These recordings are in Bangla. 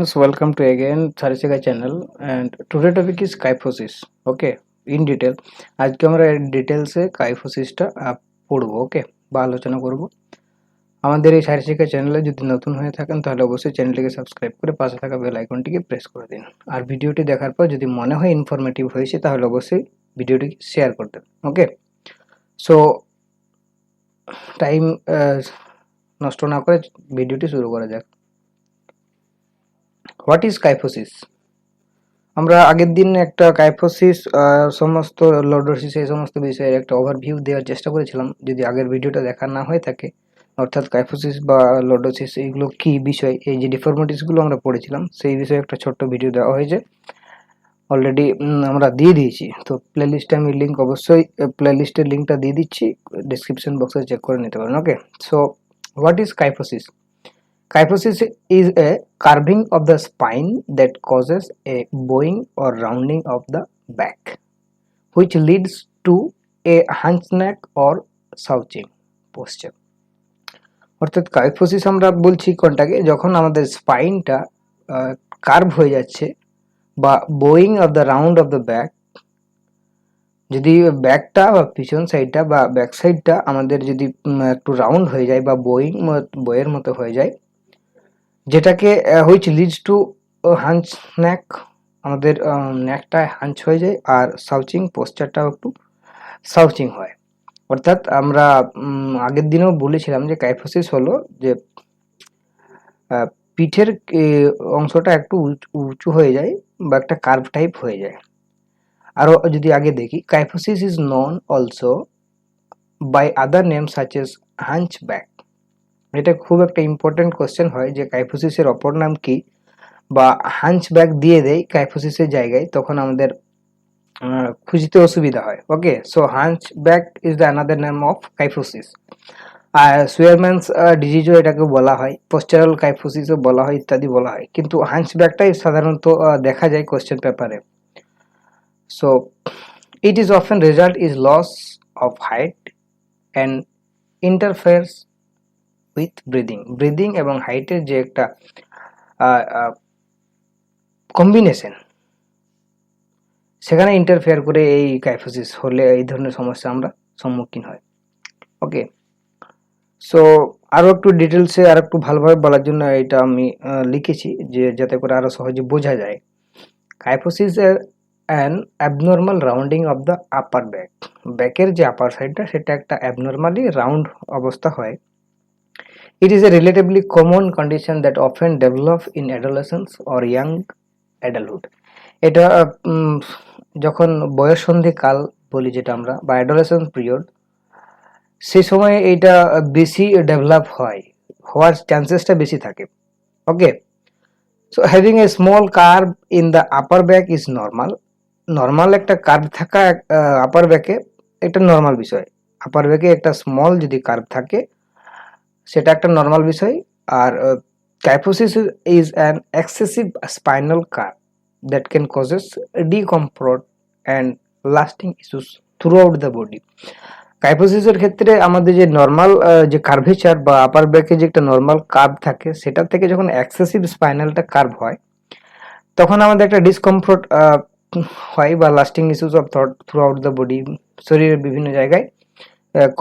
Welcome to again Sarisika channel and today topic is kyphosis. Okay, in detail আজকে আমরা ডিটেলসে কাইফোসিসটা পড়বো। ওকে, বা আলোচনা করব। আমাদের এই সারিসিকা চ্যানেলে যদি নতুন হয়ে থাকেন তাহলে অবশ্যই চ্যানেলটিকে সাবস্ক্রাইব করে পাশে থাকা বেল আইকনটিকে প্রেস করে দিন। আর ভিডিওটি দেখার পর যদি মনে হয় ইনফরমেটিভ হয়েছে তাহলে অবশ্যই ভিডিওটি শেয়ার করে দেন। ওকে, সো টাইম নষ্ট না করে ভিডিওটি শুরু করা যাক। What is kyphosis? আমরা আগের দিন একটা কাইফোসিস সমস্ত লর্ডোসিস এই সমস্ত বিষয়ের একটা ওভারভিউ দেওয়ার চেষ্টা করেছিলাম। যদি আগের ভিডিওটা দেখা না হয়ে থাকে, অর্থাৎ কাইফোসিস বা লর্ডোসিস এইগুলো কি বিষয়, এই যে ডিফর্মিটিসগুলো আমরা পড়েছিলাম সেই বিষয়ে একটা ছোট্ট ভিডিও দেওয়া হয়েছে, অলরেডি আমরা দিয়ে দিয়েছি। তো প্লেলিস্টে আমি লিঙ্ক অবশ্যই প্লেলিস্টের লিঙ্কটা দিয়ে দিচ্ছি, ডিসক্রিপশন বক্সে চেক করে নিতে পারেন। Okay, so what is kyphosis? Kyphosis is a curving of the spine that causes a bowing or rounding of the back, which leads to a hunch neck or slouching posture. অর্থাৎ কাইফোসিস আমরা বলছি কোনটাকে, যখন আমাদের স্পাইনটা কার্ভ হয়ে যাচ্ছে বা Boeing of the round of the back, যদি ব্যাকটা বা পিছন সাইডটা বা ব্যাক সাইডটা আমাদের যদি একটু রাউন্ড হয়ে যায় বা বইয়ের মতো হয়ে যায়, যেটাকে হুইচ লিডস টু হাঞ্চ নেক, আমাদের নেকটা হাঞ্চ হয়ে যায়, আর সাউচিং পোস্টারটাও একটু সাউচিং হয়। অর্থাৎ আমরা আগের দিনেও বলেছিলাম যে কাইফোসিস হলো যে পিঠের অংশটা একটু উঁচু হয়ে যায় বা একটা কার্ভ টাইপ হয়ে যায়। আরও যদি আগে দেখি, kyphosis is known also by other name such as hunch back. এটা খুব একটা ইম্পর্টেন্ট কোশ্চেন হয় যে কাইফোসিসের অপর নাম কি, বা হাঞ্চ ব্যাক দিয়ে দেয় কাইফোসিসের জায়গায়, তখন আমাদের খুঁজতে অসুবিধা হয়। Okay, so hunch back is the another name of kyphosis. আর সুয়ারম্যানস ডিজিজও এটাকে বলা হয়, পোস্টারাল কাইফোসিসও বলা হয়, ইত্যাদি বলা হয়, কিন্তু হাঞ্চ ব্যাকটাই সাধারণত দেখা যায় কোশ্চেন পেপারে। So it is often result is loss of height and interferes with breathing এবং হাইটের যে একটা কম্বিনেশন, সেখানে ইন্টারফেয়ার করে এই কাইফোসিস হলে এই ধরনের সমস্যা আমরা সম্মুখীন হয়। ওকে, সো আরও একটু ডিটেলসে আর একটু ভালোভাবে বলার জন্য এটা আমি লিখেছি, যে যাতে করে আরও সহজে বোঝা যায়। Kyphosis an abnormal rounding of the upper back, ব্যাকের যে আপার সাইডটা সেটা একটা অ্যাবনর্মালি রাউন্ড অবস্থা হয়। It is a relatively common condition that often develop in adolescence or young adulthood. এটা যখন বয়ঃসন্ধিকাল বলি যেটা আমরা, বা অ্যাডোলেসেন্স পিরিয়ড, সেই সময় এইটা বেশি ডেভেলপ হওয়ার চান্সেসটা বেশি থাকে। Okay, so having a small curve in the upper back is normal একটা কার্ভ থাকা আপার ব্যাকে একটা নর্মাল বিষয়। আপার ব্যাকে একটা স্মল যদি কার্ভ থাকে সেটা একটা নর্মাল বিষয়। আর kyphosis is an excessive spinal curve that can causes discomfort and lasting issues throughout the body. কাইফোসিসের ক্ষেত্রে আমাদের যে নর্মাল যে কার্ভেচার বা আপার ব্যাকে যে একটা নর্মাল কার্ভ থাকে, সেটা থেকে যখন এক্সেসিভ স্পাইনালটা কার্ভ হয় তখন আমাদের একটা ডিসকমফোর্ট হয় বা lasting issues of through out the body, শরীরের বিভিন্ন জায়গায়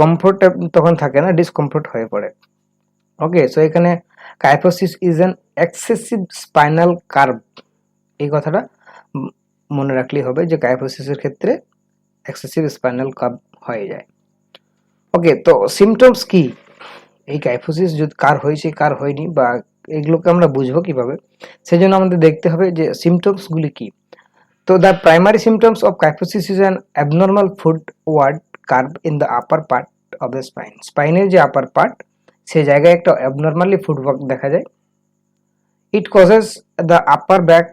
কমফোর্ট তখন থাকে না, ডিসকমফোর্ট হয়ে পড়ে। ওকে, সো এখানে kyphosis is an excessive spinal curve, এই কথাটা মনে রাখলেই হবে যে কাইফোসিসের ক্ষেত্রে এক্সেসিভ স্পাইনাল কার্ভ হয়ে যায়। ওকে, তো সিমটমস কি, এই কাইফোসিস যদি কার হয়েছে কার হয়নি বা এগুলোকে আমরা বুঝবো কিভাবে, সেজন্য আমাদের দেখতে হবে যে সিমটমসগুলি কি। তো the primary symptoms of kyphosis is an abnormal forward curve in the upper part of the spine. স্পাইনের যে আপার পার্ট, সেই জায়গায় একটা অ্যাবনর্মালি ফুটওয়ার্ক দেখা যায়। It causes the upper back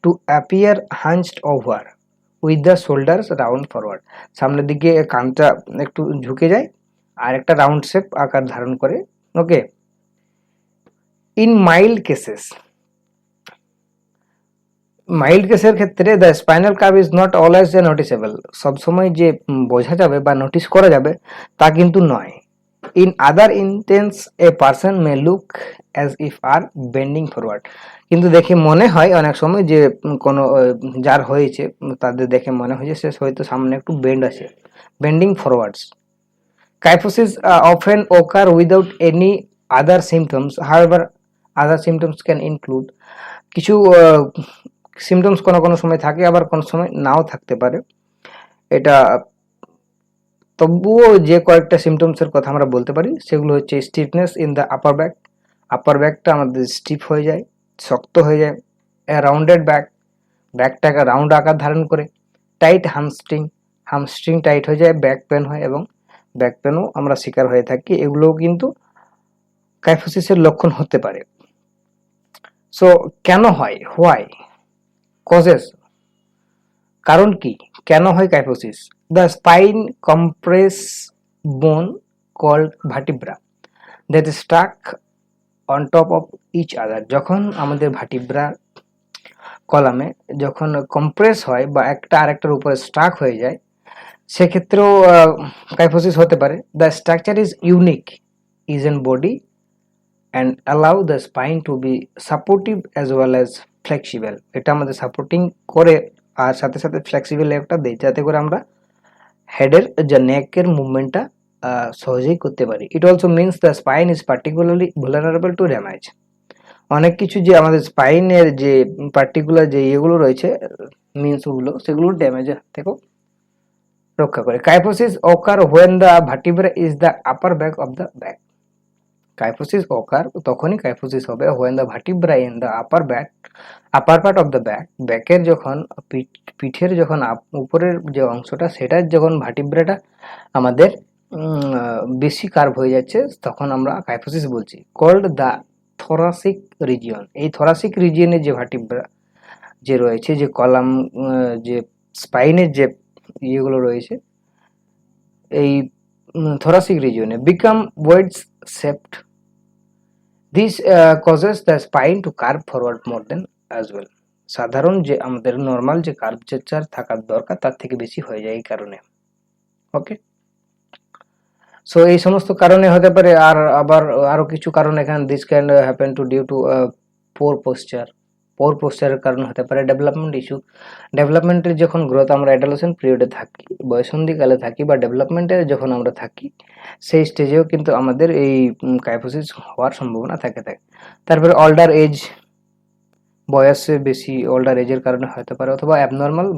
to appear hunched over with the shoulders round forward. সামনের দিকে কাঁধটা একটু ঝুঁকে যায় আর একটা রাউন্ড শেপ আকার ধারণ করে। ওকে, ইন মাইল্ড কেসের ক্ষেত্রে the spinal curve is not always noticeable. সবসময় যে বোঝা যাবে বা নোটিস করা যাবে তা কিন্তু নয়। In other instance a person may look as if are bending forward, কিন্তু দেখে মনে হয় অনেক সময় যে কোনো যার হয়েছে তাদের দেখে মনে হয় যে সে হয়তো সামনে একটু বেন্ড আছে, bending forwards. Kyphosis often occur without any other symptoms. However, other symptoms can include কিছু সিমটমস কোনো সময় থাকে, আবার কোনো সময় নাও থাকতে পারে। এটা তবুও যে কয়েকটা সিমটমসের কথা আমরা বলতে পারি সেগুলো হচ্ছে স্টিফনেস ইন দ্য আপার ব্যাকটা আমাদের স্টিফ হয়ে যায়, শক্ত হয়ে যায়। রাউন্ডেড ব্যাকটাকে রাউন্ড আকার ধারণ করে। টাইট হামস্ট্রিং টাইট হয়ে যায়, ব্যাক পেন হয় এবং ব্যাক পেনও আমরা শিকার হয়ে থাকি। এগুলোও কিন্তু কাইফোসিসের লক্ষণ হতে পারে। সো কেন হয়, হোয়াই, কজেস, কারণ কি, কেন হয় kyphosis? The spine compress bone called vertebra that is stuck on top of each other. যখন আমাদের ভার্টিব্রা কলামে যখন কম্প্রেস হয় বা একটা আরেকটার উপরে স্টাক হয়ে যায়, সেক্ষেত্রেও কাইফোসিস হতে পারে। The structure is unique is an body and allow the spine to be supportive as well as flexible. এটা আমাদের সাপোর্টিং করে আর সাথে সাথে ফ্লেক্সিবল একটা দেয়, যাতে করে আমরা হেডের যে নেকের মুভমেন্টটা সহজেই করতে পারি। It also means the spine is particularly vulnerable to damage. অনেক কিছু যে আমাদের স্পাইনের যে পার্টিকুলার যে ইয়েগুলো রয়েছে মিনসগুলো, সেগুলো ড্যামেজের থেকেও রক্ষা করে। Kyphosis occur when the vertebra is the upper back of the back. Kyphosis occur তখনই কাইফোসিস হবে when the vertebra in the upper part of the ব্যাকের যখন পিঠের যখন উপরের যে অংশটা সেটার যখন ভার্টিব্রাটা আমাদের বেশি কার্ভ হয়ে যাচ্ছে, তখন আমরা কাইফোসিস বলছি। Called the thoracic region. এই থোরাসিক রিজিয়নের যে ভার্টিব্রা যে রয়েছে, যে কলাম যে স্পাইনের যে ইয়েগুলো রয়েছে, এই thoracic region become wedge shaped. This causes the spine to curve forward more than as well. সাধারণ যে আমাদের নরমাল যে কার্ভেচার থাকার দরকার তার থেকে বেশি হয়ে যায় এই কারণে। ওকে, সো এই সমস্ত কারণে হতে পারে। আর আবার আরো কিছু কারণ এখানে this can happen to due to poor পোস্টারের কারণে হতে পারে। ডেভেলপমেন্ট ইস্যু, ডেভেলপমেন্টের যখন গ্রোথ আমরা অ্যাডোলেসেন্ট পিরিয়ডে থাকি, বয়সন্ধিকালে থাকি বা ডেভেলপমেন্টের যখন আমরা থাকি, সেই স্টেজেও কিন্তু আমাদের এই কাইফোসিস হওয়ার সম্ভাবনা থাকে। তারপরে অল্ডার এজ, বয়সে বেশি ওল্ডার এজের কারণে হতে পারে, অথবা অ্যাবনর্মাল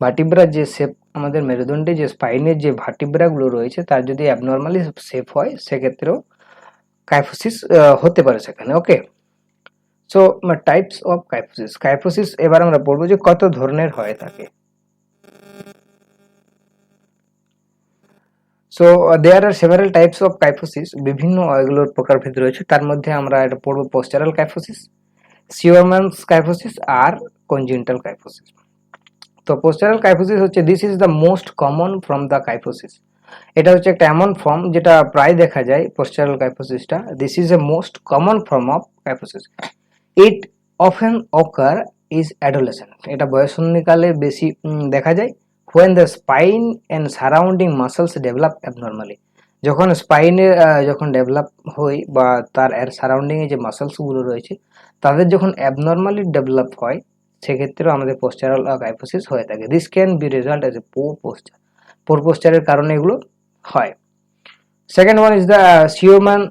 ভার্টিব্রার যে শেপ আমাদের মেরুদণ্ডে যে স্পাইনের যে ভার্টিব্রাগুলো রয়েছে তার যদি অ্যাবনর্মালি শেপ হয়, সেক্ষেত্রেও কাইফোসিস হতে পারে সেখানে। Okay, so types of kyphosis এবার আমরা বলবো যে কত ধরনের হয়ে থাকে। So there are several types of kyphosis, বিভিন্ন এগুলোর প্রকারভেদ রয়েছে। তার মধ্যে আমরা এটা পড়বো পোস্টারাল কাইফোসিস, শিওরম্যানস কাইফোসিস আর কনজেনিটাল কাইফোসিস। তো পোস্টারাল কাইফোসিস হচ্ছে this is the most common from the kyphosis. এটা হচ্ছে একটা এমন ফর্ম যেটা প্রায় দেখা যায় পোস্টারাল কাইফোসিসটা। This is a most common form of kyphosis. It often ochre is adolescent. এটা বয়সন্ধিকালে বেশি দেখা যায়। When the spine and surrounding muscles develop abnormally. যখন স্পাইনের যখন ডেভেলপ হয় বা তার এর সারাউন্ডিংয়ে যে মাসলসগুলো রয়েছে তাদের যখন অ্যাবনর্মালি ডেভেলপ হয়, সেক্ষেত্রেও আমাদের পোস্টারাল কাইফোসিস হয়ে থাকে। This can be result as a poor পোস্টারের কারণে এগুলো হয়। Second one is the Scheuermann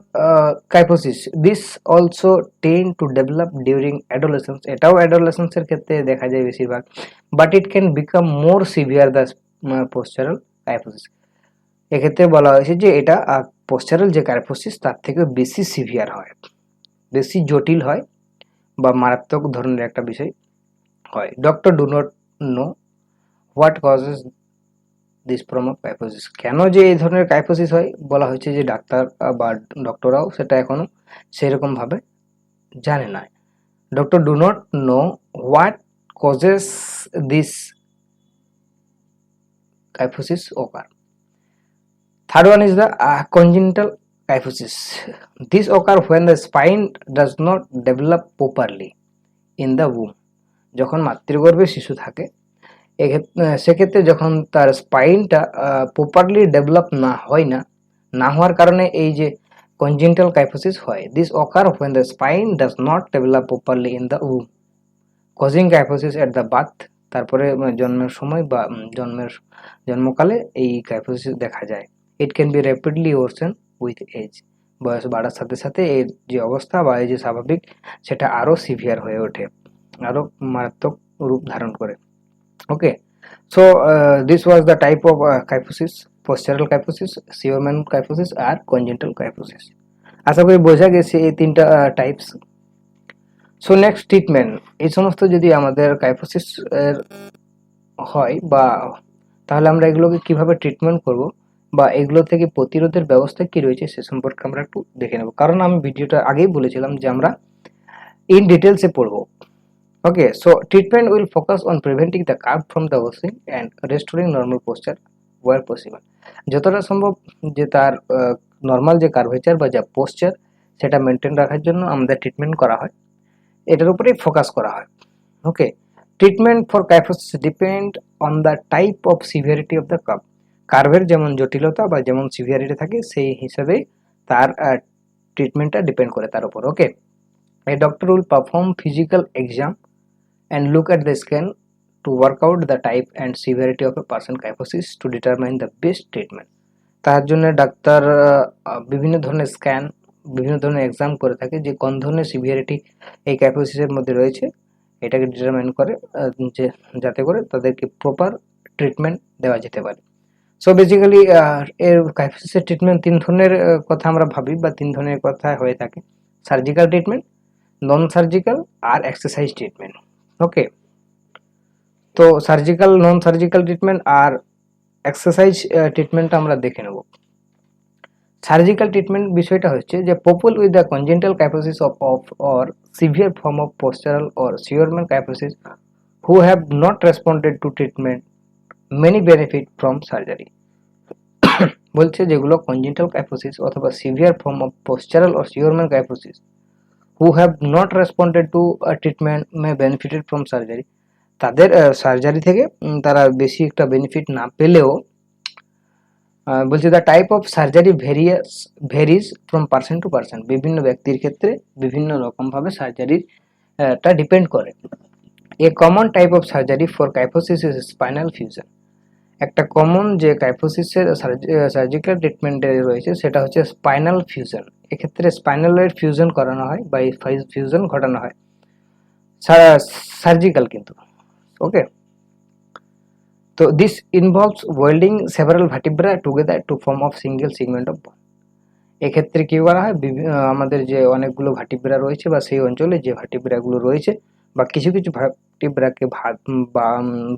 kyphosis. This also tend to develop during adolescence. এটাও adolescence এর ক্ষেত্রে দেখা যায় বেশিরভাগ, but it can become more severe the postural kyphosis. এক্ষেত্রে বলা হয়েছে যে এটা পোস্টারাল যে কাইফোসিস তার থেকে বেশি সিভিয়ার হয়, বেশি জটিল হয় বা মারাত্মক ধরনের একটা বিষয় হয়। Doctor do not know what causes this form of kyphosis. কেন যে এই ধরনের কাইফোসিস হয় বলা হয়েছে যে ডাক্তার বা ডক্টররাও সেটা এখনো সেরকম ভাবে জানে না। Doctor do not know what causes this kyphosis occur. Third one is the congenital kyphosis. This occur when the spine does not develop properly in the womb. যখন মাতৃগর্ভে শিশু থাকে সেক্ষেত্রে যখন তার স্পাইনটা প্রপারলি ডেভেলপ না হয় না, না হওয়ার কারণে এই যে congenital kyphosis হয়। This occur when the spine does not develop properly in the womb, causing kyphosis at the birth। তারপরে জন্মের সময় বা জন্মকালে এই kyphosis দেখা যায়। It can be rapidly worsen with age। বয়স বাড়ার সাথে সাথে এর যে অবস্থা বা এই যে স্বাভাবিক সেটা আরো সিভিয়ার হয়ে ওঠে, আরো মারাত্মক রূপ ধারণ করে। ওকে, so this was the type of kyphosis: postural kyphosis, Severman kyphosis R congenital kyphosis। আশা করি বোঝা গেছে এই তিনটা টাইপস। So next treatment. এই সমস্ত যদি আমাদের কাইফোসিস এর হয় বা তাহলে আমরা এগুলোকে কিভাবে ট্রিটমেন্ট করব বা এগুলো থেকে প্রতিরোধের ব্যবস্থা কি রয়েছে সে সম্পর্কে আমরা একটু দেখে নেব, কারণ আমি ভিডিওটা আগেই বলেছিলাম যে আমরা ইন ডিটেলসে পড়ব। Okay, so treatment will focus on preventing the curve from the worsening and restoring normal posture where possible. যতটা সম্ভব যে তার নর্মাল যে কার্ভেচার বা যা পোস্টার সেটা মেনটেন রাখার জন্য আমাদের ট্রিটমেন্ট করা হয়, এটার উপরেই ফোকাস করা হয়। Okay, treatment for kyphosis depend on the type of severity of the curve. কার্ভের যেমন জটিলতা বা যেমন সিভিয়ারিটি থাকে সেই হিসাবে তার ট্রিটমেন্টটা ডিপেন্ড করে তার উপর। ওকে, a doctor will perform physical exam and look at the scan to work out the type and severity of a person kyphosis to determine the best treatment। তার জন্য ডাক্তার বিভিন্ন ধরনের স্ক্যান, বিভিন্ন ধরনের এক্সাম করে থাকে যে কোন ধরনের সিভিয়ারিটি এই কাইফোসিসের মধ্যে রয়েছে, এটাকে ডিটারমাইন করে যে যাতে করে তাদেরকে প্রপার ট্রিটমেন্ট দেওয়া যেতে পারে। সো বেসিক্যালি এর কাইফোসিসের ট্রিটমেন্ট তিন ধরনের কথা আমরা ভাবি বা তিন ধরনের কথা হয়ে থাকে: সার্জিক্যাল ট্রিটমেন্ট, নন সার্জিক্যাল আর এক্সারসাইজ ট্রিটমেন্ট। ওকে, তো সার্জিক্যাল, নন সার্জিক্যাল ট্রিটমেন্ট আর এক্সারসাইজ ট্রিটমেন্টটা আমরা দেখে নেব। সার্জিক্যাল ট্রিটমেন্ট বিষয়টা হচ্ছে যে people with the congenital kyphosis of or severe form of postural or Scheuermann kyphosis who have not responded to treatment many benefit from surgery. বলছে যেগুলো কনজেনিটাল কাইফোসিস অথবা severe form of postural or Scheuermann kyphosis who have not responded to treatment May benefited from surgery, তাদের সার্জারি থেকে তারা বেশি একটা বেনিফিট না পেলেও বলছে the type of surgery varies from person to person. বিভিন্ন ব্যক্তির ক্ষেত্রে বিভিন্ন রকমভাবে সার্জারিটা ডিপেন্ড করে। A common type of surgery for kyphosis is spinal fusion. একটা কমন যে কাইফোসিসের সার্জিক্যাল ট্রিটমেন্টে রয়েছে সেটা হচ্ছে স্পাইনাল ফিউশন। এক্ষেত্রে স্পাইনালয়েড ফিউশন করানো হয় বা ফিউশন ঘটানো হয়, সার্জিক্যাল কিন্তু। ওকে, তো this involves welding several vertebra together to form of single segment of বোন। এক্ষেত্রে কি করা হয়, আমাদের যে অনেকগুলো ভার্টিব্রা রয়েছে বা সেই অঞ্চলে যে ভার্টিব্রাগুলো রয়েছে বা কিছু কিছু ভার্টিব্রাকে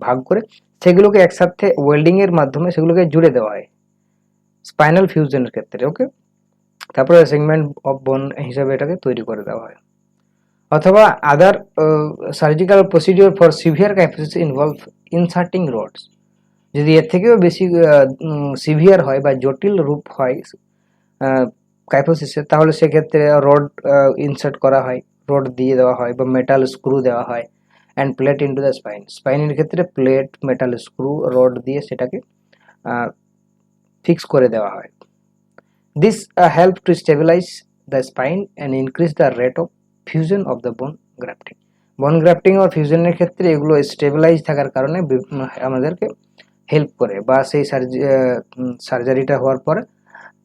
ভাগ করে সেগুলোকে একসাথে ওয়েল্ডিং এর মাধ্যমে সেগুলোকে জুড়ে দেওয়া হয় স্পাইনাল ফিউশনের ক্ষেত্রে। ওকে, তারপরে সেগমেন্ট অফ বোন হিসাবে এটাকে তৈরি করে দেওয়া হয়। অথবা other surgical procedure for severe kyphosis involve inserting rods. যদি এর থেকেও বেশি সিভিয়ার হয় বা জটিল রূপ হয় কাইফোসিসের, তাহলে সেক্ষেত্রে রড ইনসার্ট করা হয়, রড দিয়ে দেওয়া হয় বা মেটাল স্ক্রু দেওয়া হয় and plate into the spine. স্পাইনের ক্ষেত্রে প্লেট, মেটাল স্ক্রু, রড দিয়ে সেটাকে ফিক্স করে দেওয়া হয়। This help to stabilize the spine and increase the rate of fusion of the bone grafting. Bone grafting ও ফিউশনের ক্ষেত্রে এগুলো স্টেবিলাইজ থাকার কারণে আমাদেরকে হেল্প করে বা সেই সার্জারিটা হওয়ার পরে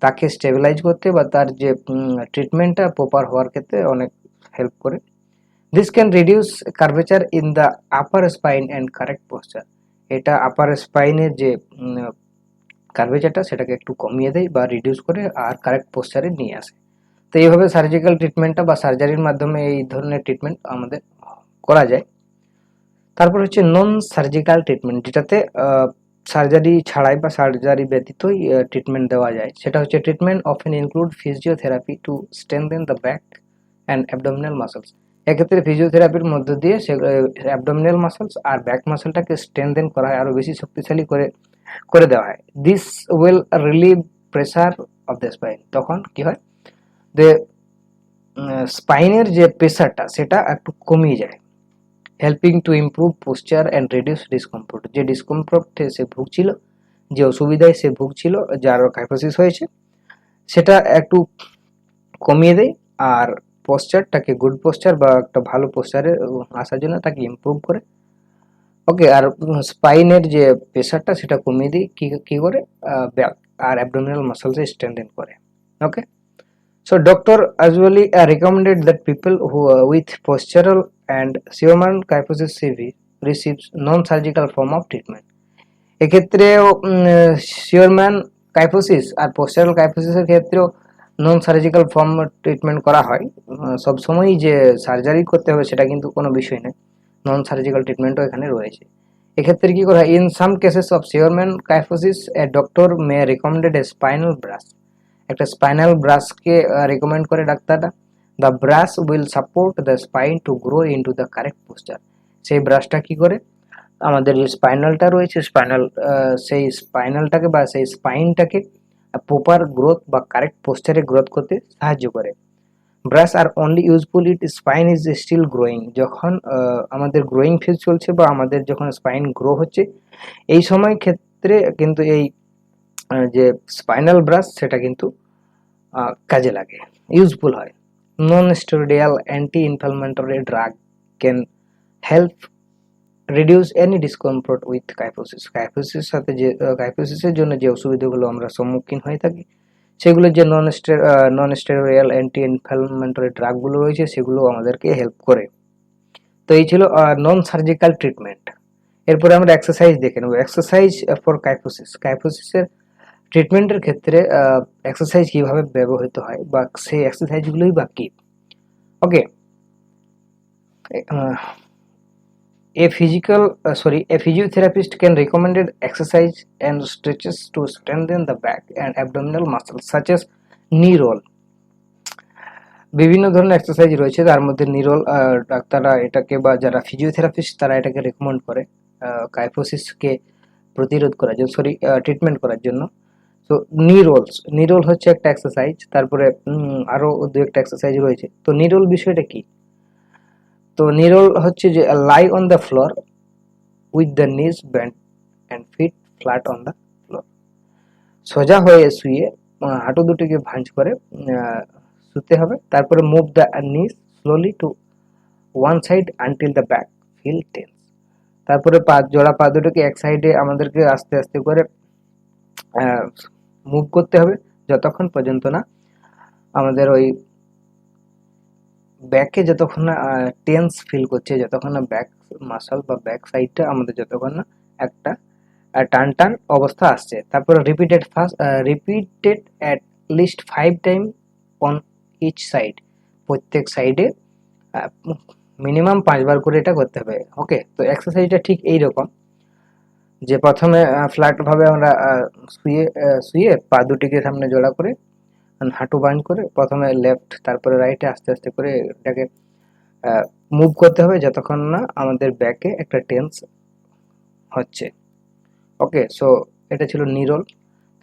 তাকে স্টেবিলাইজ করতে বা তার যে ট্রিটমেন্টটা প্রপার হওয়ার ক্ষেত্রে অনেক হেল্প করে। This can reduce curvature in the upper spine and correct poster. এটা আপার স্পাইনের যে কার্ভেচারটা সেটাকে একটু কমিয়ে দেয় বা রিডিউস করে আর কারেক্ট পোস্টারে নিয়ে আসে। তো এইভাবে সার্জিক্যাল ট্রিটমেন্টটা বা সার্জারির মাধ্যমে এই ধরনের ট্রিটমেন্ট আমাদের করা যায়। তারপর হচ্ছে নন সার্জিক্যাল ট্রিটমেন্ট, যেটাতে সার্জারি ছাড়াই বা সার্জারি ব্যতীতই ট্রিটমেন্ট দেওয়া যায়। সেটা হচ্ছে treatment often include physiotherapy to strengthen the back and abdominal muscles. এক্ষেত্রে ফিজিওথেরাপির মধ্য দিয়ে অ্যাবডোমিনাল মাসলস আর ব্যাক মাসলটাকে স্ট্রেংথেন করা হয়, আরও বেশি শক্তিশালী করে দেওয়া হয়। This will relieve pressure of the spine. তখন কি হয়, যে স্পাইনের যে প্রেসারটা সেটা একটু কমিয়ে যায়, helping to improve posture and reduce discomfort. যে ডিসকমফোর্টে সে ভুগছিল, যে অসুবিধায় সে ভুগছিল, যার কাইফোসিস হয়েছে, সেটা একটু কমিয়ে দেয়, আর পোস্চারটাকে গুড পোস্চার বা একটা ভালো পোস্চারে আসার জন্য তাকে ইমপ্রুভ করে। ওকে, আর স্পাইনের যে প্রেশারটা সেটা কমিয়ে দিই কি করে, ব্যাক আর অ্যাবডোমিনাল মাসলসে স্ট্রেংথেন করে। ওকে, so doctor usually recommended that people who with postural and Scheuermann kyphosis CV receives non-surgical form of treatment। এক্ষেত্রে শিওরম্যান কাইফোসিস আর পোস্টারাল কাইফোসিসের ক্ষেত্রেও নন সার্জিক্যাল ফর্ম ট্রিটমেন্ট করা হয়। সবসময়ই যে সার্জারি করতে হবে সেটা কিন্তু কোনো বিষয় নয়, নন সার্জিক্যাল ট্রিটমেন্টও এখানে রয়েছে। এক্ষেত্রে কি করা হয়, in some cases of Scheuermann kyphosis a doctor may recommended a spinal brace. একটা স্পাইনাল ব্রাশকে রেকমেন্ড করে ডাক্তাররা। The brace will support the spine to grow into the correct posture. সেই ব্রাশটা কি করে আমাদের যে স্পাইনালটা রয়েছে সেই স্পাইনালটাকে বা সেই স্পাইনটাকে প্রপার গ্রোথ বা কারেক্ট পোস্টারে গ্রোথ করতে সাহায্য করে। Brace are only useful it spine is still growing. যখন আমাদের গ্রোয়িং ফেজ চলছে বা আমাদের যখন স্পাইন গ্রো হচ্ছে, এই সময় ক্ষেত্রে কিন্তু এই যে স্পাইনাল ব্রাশ সেটা কিন্তু কাজে লাগে, ইউজফুল হয়। Non steroidal anti inflammatory drug can help reduce any discomfort with kyphosis. কাইফোসিসের সাথে যে কাইফোসিসের জন্য যে অসুবিধাগুলো আমরা সম্মুখীন হয়ে থাকি, সেগুলো যে নন স্টেরয়েডিয়াল অ্যান্টি ইনফ্লামেটরি ড্রাগগুলো রয়েছে সেগুলো আমাদেরকে হেল্প করে। তো এই ছিল নন সার্জিক্যাল ট্রিটমেন্ট। এরপরে আমরা এক্সারসাইজ দেখে নেব। Exercise for kyphosis. কাইফোসিসের ট্রিটমেন্টের ক্ষেত্রে এক্সারসাইজ কিভাবে ব্যবহৃত হয় বা সেই এক্সারসাইজগুলোই বা কি। ওকে, a physiotherapist can recommended exercise and stretches to strengthen the back and abdominal muscles such as knee roll। বিভিন্ন ধরনের এক্সারসাইজ রয়েছে, তার মধ্যে নি রোল ডাক্তাররা এটাকে বা যারা ফিজিওথেরাপিস্ট তারা এটাকে রেকমেন্ড করে কাইফোসিসকে প্রতিরোধ করার জন্য, ট্রিটমেন্ট করার জন্য। তো নি রোল হচ্ছে একটা এক্সারসাইজ। তারপরে আরো দু একটা এক্সারসাইজ রয়েছে। তো নি রোল বিষয়টা কি? তো নি রোল হচ্ছে যে lie on the floor with the knees bend and feet flat on the floor. সোজা হয়ে শুয়ে হাঁটু দুটিকে ভাঁজ করে শুতে হবে। তারপরে move the knees slowly to one side until the back feel tense. তারপরে জোড়া পা দুটোকে এক সাইডে আমাদেরকে আস্তে আস্তে করে মুভ করতে হবে যতক্ষণ পর্যন্ত না আমাদের ওই ব্যাকে যতক্ষণ না টেন্স ফিল করছে, যতক্ষণ না ব্যাক মাসল বা ব্যাক সাইডটা আমাদের যতক্ষণ না একটা টান টান অবস্থা আসছে। তারপরে repeated at least 5 time on each side. প্রত্যেক সাইডে মিনিমাম 5 বার করে এটা করতে হবে। ওকে, তো এক্সারসাইজটা ঠিক এই রকম যে প্রথমে ফ্ল্যাট ভাবে আমরা শুয়ে পা দুটিকে সামনে জোড়া করে হাঁটু বাঁধ করে প্রথমে লেফট তারপরে রাইটে আস্তে আস্তে করে এটাকে মুভ করতে হবে যতক্ষণ না আমাদের ব্যাকে একটা টেন্স হচ্ছে। ওকে, সো এটা ছিল নি রোল।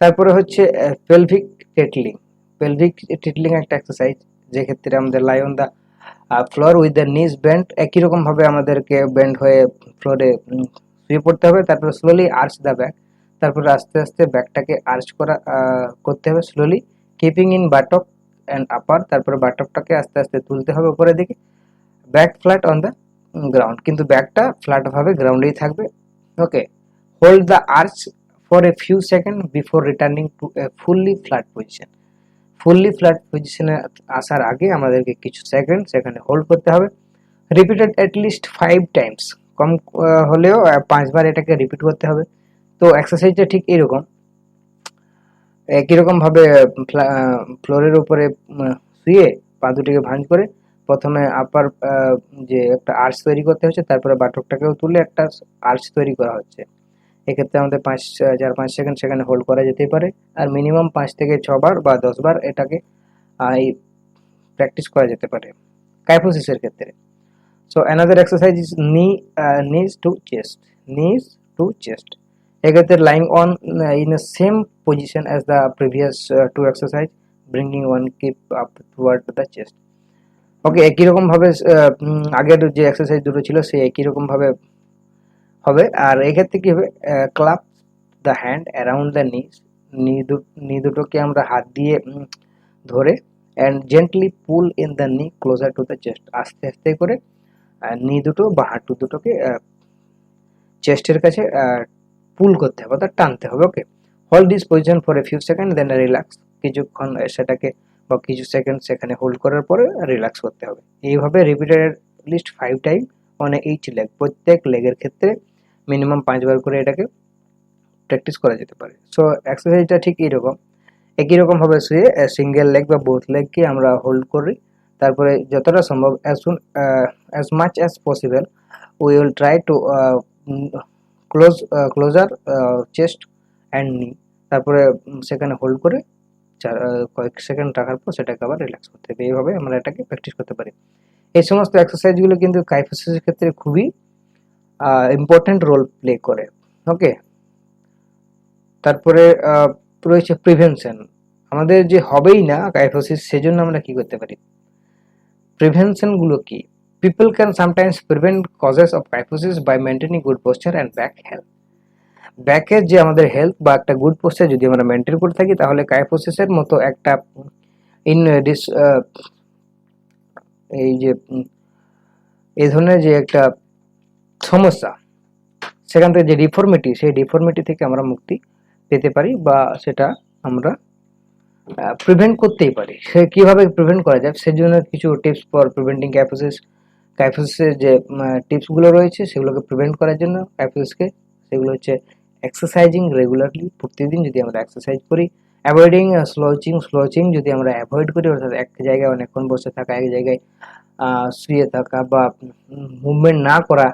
তারপরে হচ্ছে পেলভিক টেটলিং। পেলভিক টেটলিং একটা এক্সারসাইজ, যে ক্ষেত্রে আমাদের লাই on the floor with the knees bend. একই রকম ভাবে আমাদেরকে বেন্ড হয়ে ফ্লোরে শুয়ে পড়তে হবে। তারপরে স্লোলি আর্চ দ্য ব্যাক। তারপরে আস্তে আস্তে ব্যাকটাকে আর্চ করতে হবে slowly, keeping in buttock and upper. তারপরে বাটকটাকে আস্তে আস্তে তুলতে হবে উপরের দিকে। Back flat on the ground, কিন্তু ব্যাকটা ফ্ল্যাট ভাবে গ্রাউন্ডেই থাকবে। Okay, hold the arch for a few second before returning to a fully flat position. Fully flat পজিশনে আসার আগে আমাদেরকে কিছু সেকেন্ড সেখানে হোল্ড করতে হবে। রিপিটেড অ্যাট লিস্ট 5 টাইমস, কম হলেও 5 বার এটাকে রিপিট করতে হবে। তো এক্সারসাইজটা ঠিক এরকম, একই রকম ভাবে ফ্লোরের উপরে শুয়ে পা দুটিকে ভাঁজ করে প্রথমে আপার যে একটা আর্চ তৈরি করতে হচ্ছে, তারপরে বাটকটাকেও তুলে একটা আর্চ তৈরি করা হচ্ছে। এক্ষেত্রে আমাদের 4-5 সেকেন্ড সেখানে হোল্ড করা যেতেই পারে, আর মিনিমাম 5 থেকে 6 বার বা 10 বার এটাকে এই প্র্যাকটিস করা যেতে পারে কাইফোসিসের ক্ষেত্রে। So another exercise is knees to chest. এক্ষেত্রে lying on in a same position as the previous to exercise, bringing one keep up toward the chest. Okay, একই রকম ভাবে আগের যে এক্সারসাইজ দুটো ছিল সেই একই রকম ভাবে হবে। আর এক্ষেত্রে কি হবে, clap the hand around the নি দুটোকে আমরা হাত দিয়ে ধরে and gently pool in the নি ক্লোজার টু দ্য চেস্ট, আস্তে আস্তে করে নি দুটো বা হাঁটু দুটোকে চেস্টের কাছে পুল করতে হবে, অর্থাৎ টানতে হবে। Okay, hold this position for a few second then relax, কিছুক্ষণ সেটাকে বা কিছু সেকেন্ড সেখানে হোল্ড করার পরে রিল্যাক্স করতে হবে। এইভাবে repeated least 5 time on each leg, প্রত্যেক লেগের ক্ষেত্রে মিনিমাম 5 বার করে এটাকে প্র্যাকটিস করা যেতে পারে। সো এক্সারসাইজটা ঠিক এইরকম, একই রকম ভাবে শুয়ে সিঙ্গেল লেগ বা বোথ লেগকে আমরা হোল্ড করি, তারপরে যতটা সম্ভব as much as possible we will try to closer chest and knee, তারপরে সেখানে হোল্ড করে কয়েক সেকেন্ড রাখার পর সেটাকে আবার রিল্যাক্স করতে হবে। এইভাবে আমরা এটাকে প্র্যাকটিস করতে পারি। এই সমস্ত এক্সারসাইজগুলো কিন্তু কাইফোসিসের ক্ষেত্রে খুবই ইম্পর্টেন্ট রোল প্লে করে। ওকে, তারপরে রয়েছে প্রিভেনশন। আমাদের যে হবেই না কাইফোসিস, সেজন্য আমরা কি করতে পারি? প্রিভেনশন গুলো কি? People can sometimes prevent causes of kyphosis by maintaining good posture and back health. ব্যাকের যে আমাদের হেলথ বা একটা গুড পোস্চার যদি আমরা মেনটেন করে থাকি, তাহলে কাইফোসিসের মতো একটা এই যে এই ধরনের যে একটা সমস্যা, সেখান থেকে যে ডিফর্মিটি, সেই ডিফর্মিটি থেকে আমরা মুক্তি পেতে পারি বা সেটা আমরা প্রিভেন্ট করতেই পারি। সে কিভাবে প্রিভেন্ট করা যায়, সেজন্য কিছু টিপস ফর প্রিভেন্টিং কাইফোসিসের যে টিপসগুলো রয়েছে সেগুলোকে প্রিভেন্ট করার জন্য কাইফোসিসকে, সেগুলো হচ্ছে এক্সারসাইজিং রেগুলারলি, প্রতিদিন যদি আমরা এক্সারসাইজ করি, অ্যাভয়েডিং স্লোচিং যদি আমরা অ্যাভয়েড করি, অর্থাৎ এক জায়গায় অনেকক্ষণ বসে থাকা, এক জায়গায় শুয়ে থাকা বা মুভমেন্ট না করা,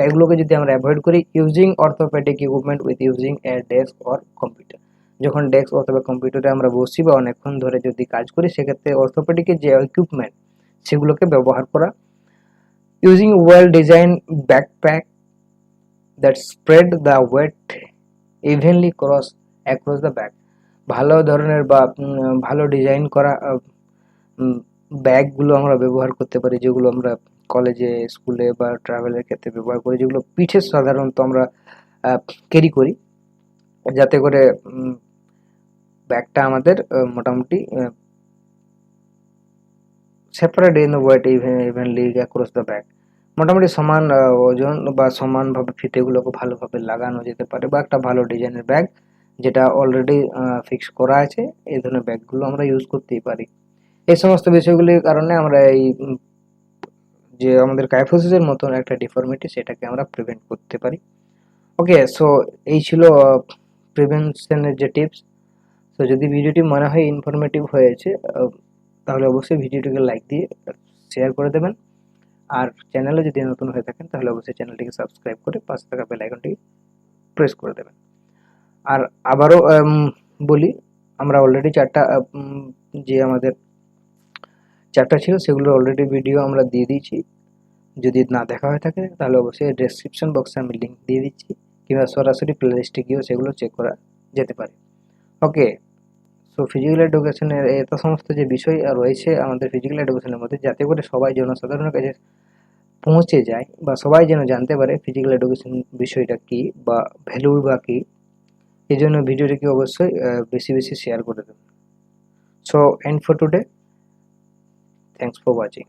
এগুলোকে যদি আমরা অ্যাভয়েড করি, using orthopaedic equipment with using a desk or computer, যখন ডেস্ক অথবা কম্পিউটারে আমরা বসি বা অনেকক্ষণ ধরে যদি কাজ করি, সেক্ষেত্রে অর্থোপেডিকের যে ইকুইপমেন্ট সেগুলোকে ব্যবহার করা, using well design backpack that spread the weight evenly across the back, ভালো ধরনের বা ভালো ডিজাইন করা ব্যাগগুলো আমরা ব্যবহার করতে পারি, যেগুলো আমরা কলেজে, স্কুলে বা ট্রাভেলের ক্ষেত্রে ব্যবহার করি, যেগুলো পিঠে সাধারণত আমরা ক্যারি করি, যাতে করে ব্যাগটা আমাদের মোটামুটি separate in the weight evenly across the back, মোটামুটি সমান ওজন বা সমানভাবে ফিতেগুলোকে ভালোভাবে লাগানো যেতে পারে, বা একটা ভালো ডিজাইনের ব্যাগ যেটা অলরেডি ফিক্স করা আছে, এই ধরনের ব্যাগগুলো আমরা ইউজ করতেই পারি। এই সমস্ত বিষয়গুলির কারণে আমরা এই যে আমাদের কাইফোসিসের মতন একটা ডিফর্মিটি, সেটাকে আমরা প্রিভেন্ট করতে পারি। ওকে, সো এই ছিল প্রিভেনশনের যে টিপস। তো যদি ভিডিওটি মনে হয় ইনফরমেটিভ হয়েছে, তাহলে অবশ্যই ভিডিওটিকে লাইক দিয়ে শেয়ার করে দেবেন, আর চ্যানেলে যদি নতুন হয়ে থাকেন তাহলে অবশ্যই চ্যানেলটিকে সাবস্ক্রাইব করে পাশে থাকা বেল আইকনটি প্রেস করে দেবেন। আর আবারও বলি, আমরা অলরেডি যে আমাদের চ্যাপ্টার ছিল সেগুলোর অলরেডি ভিডিও আমরা দিয়ে দিয়েছি, যদি না দেখা হয়ে থাকে তাহলে অবশ্যই ডেসক্রিপশন বক্সে আমি লিঙ্ক দিয়ে দিচ্ছি, কিংবা সরাসরি প্লেলিস্টে গিয়েও সেগুলো চেক করা যেতে পারে। ওকে, সো ফিজিক্যাল এডুকেশনের এত সমস্ত যে বিষয় রয়েছে আমাদের ফিজিক্যাল এডুকেশনের মধ্যে, যাতে করে সবাই জনসাধারণের কাছে পৌঁছে যায় বা সবাই যেন জানতে পারে ফিজিক্যাল এডুকেশন বিষয়টা কি বা ভ্যালু বা কি, এই জন্য ভিডিওটিকে অবশ্যই বেশি বেশি শেয়ার করে দেবেন। So end for today, thanks for watching.